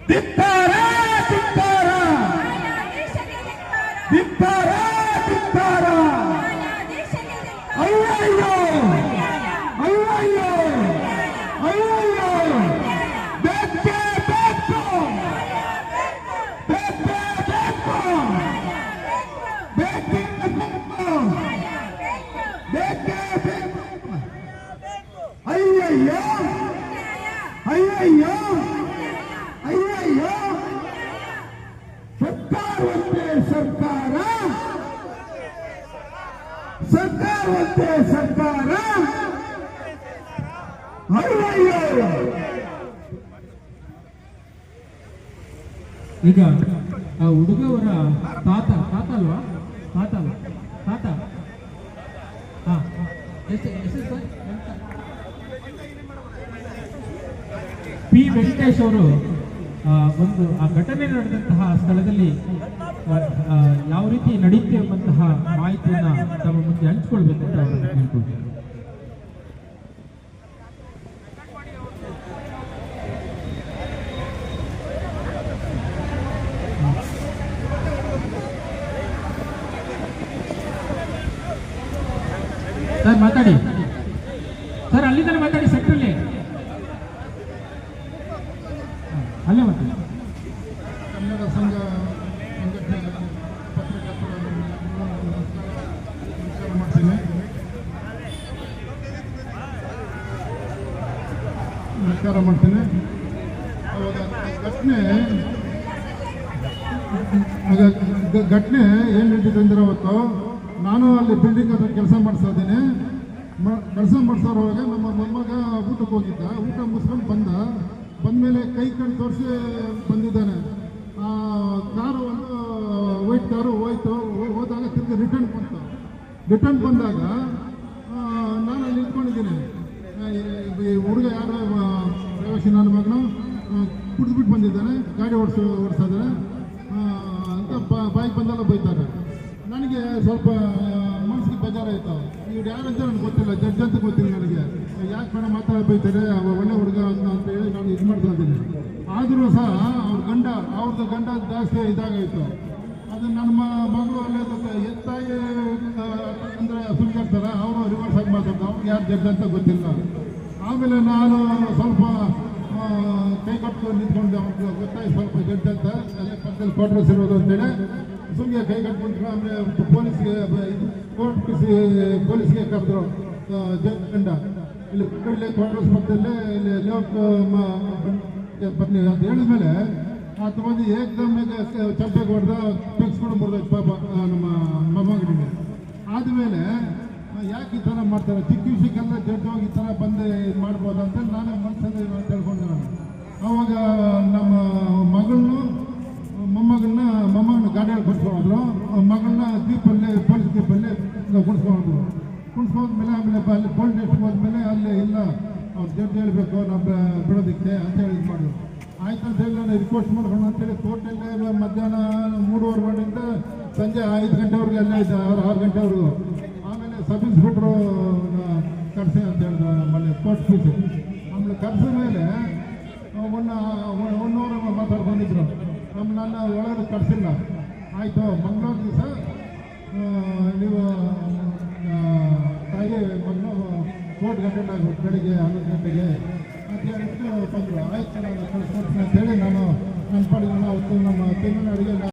ಧಿಕ್ಕಾರ ಧಿಕ್ಕಾರ ಧಿಕ್ಕಾರ ಧಿಕ್ಕಾರ ಅಯ್ಯಯ್ಯೋ ಅಯ್ಯಯ್ಯೋ ಅಯ್ಯಯ್ಯೋ ಬೇಕೇ ಬೇಕು ಬೇಕೇ ಬೇಕು ಬೇಕೇ ಬೇಕು ಬೇಕೇ ಬೇಕು ಅಯ್ಯಯ್ಯೋ ಅಯ್ಯಯ್ಯೋ ಅಯ್ಯಯ್ಯೋ ಸರ್ಕಾರವಂತೆ ಸರ್ಕಾರ ಸರ್ಕಾರವಂತೆ ಸರ್ಕಾರ ಅಯ್ಯಯ್ಯೋ. ಈಗ ಆ ಹುಡುಗವರ ತಾತ ತಾತ ಅಲ್ವಾ ತಾತ ಅಲ್ಲ ತಾತ ಹಾ ಎಷ್ಟು ಪಿ ವೆಂಕಟೇಶ್ ಅವರು ಒಂದು ಆ ಘಟನೆ ನಡೆದಂತಹ ಸ್ಥಳದಲ್ಲಿ ಯಾವ ರೀತಿ ನಡೆಯುತ್ತೆ ಎಂಬಂತಹ ಮಾಹಿತಿಯನ್ನ ತಮ್ಮ ಮುಂದೆ ಹಂಚಿಕೊಳ್ಬೇಕಂತ ಅವರನ್ನು ಕೇಳ್ಕೊಳ್ತೀನಿ. ಸರ್ ಮಾತಾಡಿ ಸರ್, ಅಲ್ಲಿಂದ ಮಾತಾಡಿ, ಸೆಕ್ಟ್ರಲ್ಲಿ ಅಲ್ಲೇ ಮಾತಾಡಿ. ಕನ್ನಡ ಸಂಘ ನಮಸ್ಕಾರ ಮಾಡ್ತೇನೆ. ಘಟನೆ ಏನು ನಡೀತಿದೆ ಅಂದ್ರೆ, ಅವತ್ತು ನಾನು ಅಲ್ಲಿ ಬಿಲ್ಡಿಂಗ್ ಹತ್ರ ಕೆಲಸ ಮಾಡಿಸ್ತಾ ಇದ್ದೀನಿ. ಕೆಲಸ ಮಾಡಿಸೋರುವಾಗ ನಮ್ಮ ಮೊಮ್ಮಗ ಊಟಕ್ಕೆ ಹೋಗಿದ್ದ. ಊಟ ಮುಗಿಸ್ಕೊಂಡು ಬಂದಮೇಲೆ ಕೈ ಕಣ್ಣು ತೋರಿಸಿ ಬಂದಿದ್ದಾನೆ. ಕಾರು ಒಂದು ವೈಟ್ ಕಾರು ಹೋದಾಗ ತಿರುಗಿ ರಿಟರ್ನ್ ಬಂದಾಗ ನಾನು ಅಲ್ಲಿ ನಿಂತ್ಕೊಂಡಿದ್ದೀನಿ. ಈ ಹುಡುಗ ಯಾರು ಪ್ರವೇಶ ನನ್ನ ಮಗನು ಕುಡಿದ್ಬಿಟ್ಟು ಬಂದಿದ್ದಾನೆ, ಗಾಡಿ ಓಡಿಸೋದಾನೆ ಅಂತ ಬಾಯಿಗೆ ಬಂದೆಲ್ಲ ಬೈತಾರೆ. ನನಗೆ ಸ್ವಲ್ಪ ಮನಸ್ಸಿಗೆ ಬೇಜಾರಾಯಿತು. ಇವ್ರು ಯಾರಂತ ನನಗೆ ಗೊತ್ತಿಲ್ಲ, ಜಡ್ಜ್ ಅಂತ ಗೊತ್ತಿಲ್ಲ ನನಗೆ. ಯಾಕೆ ಮೇಡಮ್ ಮಾತಾಡ ಬೈತಾರೆ, ಒಳ್ಳೆ ಹುಡುಗ ಅಂತ ಹೇಳಿ ನಾನು ಇದು ಮಾಡ್ತಾ ಇದ್ದೀನಿ. ಆದರೂ ಸಹ ಅವ್ರದ್ದು ಗಂಡ ಜಾಸ್ತಿ ಇದಾಗಾಯಿತು. ಅದು ನನ್ನ ಮಗಳು ಅಲ್ಲೇ ಎತ್ತಾಗಿ ಅಂದರೆ ಸುಳ್ಳಿರ್ತಾರೆ, ಅವರು ರಿವರ್ಸ್ ಆಗಿ ಮಾತಾಡ್ತಾರೆ. ಅವ್ರಿಗೆ ಯಾರು ಜಡ್ಜ್ ಅಂತ ಗೊತ್ತಿಲ್ಲ. ಆಮೇಲೆ ನಾನು ಸ್ವಲ್ಪ ಕೈ ಕಟ್ಟು ನಿಂತ್ಕೊಂಡು ಅವ್ರಿಗೆ ಗೊತ್ತಾಗಿ ಸ್ವಲ್ಪ ಜಡ್ಜ್ ಅಂತ ಅಲ್ಲೇ ಪಕ್ಕದಲ್ಲಿ ಕ್ವಾರ್ಟರ್ಸ್ ಇರೋದು ಅಂತೇಳಿ ಸುಮ್ಮನೆ ಕೈ ಕಟ್ಟು ನಿಂತ್ಕೊಂಡು ಆಮೇಲೆ ಪೊಲೀಸ್ಗೆ ಕರೆದ್ರು ಗಂಡ. ಇಲ್ಲಿ ಕಡೆ ಕ್ವಾರ್ಟರ್ಸ್ ಪಕ್ಕದಲ್ಲೇ ಇಲ್ಲಿ ಲೇಔಟ್ ಬನ್ನಿ ಅಂತ ಹೇಳಿದ್ಮೇಲೆ ಆತ ಬಂದು ಏಕದಮ್ಮಿಗೆ ಚಂಪೆಗೆ ಹೊಡೆದ ತೆಗೆಸ್ಕೊಂಡು ಬರ್ಬೇಕು ಪಾಪ ನಮ್ಮ ಮೊಮ್ಮಗನಿಗೆ. ಆದಮೇಲೆ ಯಾಕೆ ಈ ಥರ ಮಾಡ್ತಾರೆ, ಚಿಕ್ಕ ವಿಷಯಕ್ಕೆಲ್ಲ ಜಡ್ಜ್ ಹೋಗಿ ಈ ಥರ ಬಂದು ಇದು ಮಾಡ್ಬೋದು ಅಂತೇಳಿ ನಾನೇ ಮನಸ್ಸಲ್ಲಿ ತಿಳ್ಕೊಂಡೆ. ನಾನು ಆವಾಗ ನಮ್ಮ ಮೊಮ್ಮಗನ ಗಾಡಿಯಲ್ಲಿ ಕುಡಿಸ್ಕೊಂಡ್ರು, ಮಗಳನ್ನ ಪೊಲೀಸ್ ಜೀಪಲ್ಲಿ ಕುಣಿಸ್ಕೊಂಡ್ಮೇಲೆ ಆಮೇಲೆ ಅಲ್ಲಿ ಪೊಲೀಸ್ ಸ್ಟೇಷನ್ ಹೋದ್ಮೇಲೆ ಅಲ್ಲಿ ಇಲ್ಲ ಅವ್ರು ಜಡ್ಜ್ ಹೇಳಬೇಕು ನಾವು ಬಿಡೋದಕ್ಕೆ ಅಂತೇಳಿ ಇದು ಮಾಡಿದ್ರು. ಆಯ್ತು ಅಂತ ಹೇಳಿ ನಾನು ರಿಕ್ವೆಸ್ಟ್ ಮಾಡ್ಕೊಂಡು ಅಂತೇಳಿ ಕೋರ್ಟಲ್ಲೇ ಮಧ್ಯಾಹ್ನ 3:15 ಗಂಟೆಯಿಂದ ಸಂಜೆ 5 ಗಂಟೆವರೆಗೆ ಅಲ್ಲೇ ಇದ್ದ, 6 ಗಂಟೆವರೆಗೂ. ಆಮೇಲೆ ಸಬ್ ಇನ್ಸ್ಪೆಕ್ಟ್ರು ಕರೆಸಿ ಅಂತ ಹೇಳಿದ್ರು ನಮ್ಮಲ್ಲಿ ಕೋರ್ಟ್ ಫೀಸ್. ಆಮೇಲೆ ಕರೆಸ ಮೇಲೆ 1 ಅವರ್ ಮಾತಾಡ್ಕೊಂಡಿದ್ರು. ನನ್ನ ಒಳಗೆ ಕರೆಸಿಲ್ಲ. ಆಯಿತು, ಮಂಗಳವಾರ ದಿವಸ ನೀವು ತಾಯಿ ಮಗನು ಕೋರ್ಟ್ ಅಟೆಂಡ್ ಆಗಬೇಕು ಬೆಳಿಗ್ಗೆ 11 ಗಂಟೆಗೆ ಅಂತ ಹೇಳಿಬಿಟ್ಟು ಬಂದರು. ಆಯ್ತು ನಾನು ಕಳಿಸ್ಕೊಡ್ತೀನಿ ಅಂತೇಳಿ ನಾನು ನನ್ನ ಪಾಡಿಗೆ ಅವತ್ತು ನಮ್ಮ ತೆಂಗಿನ ಅಡುಗೆ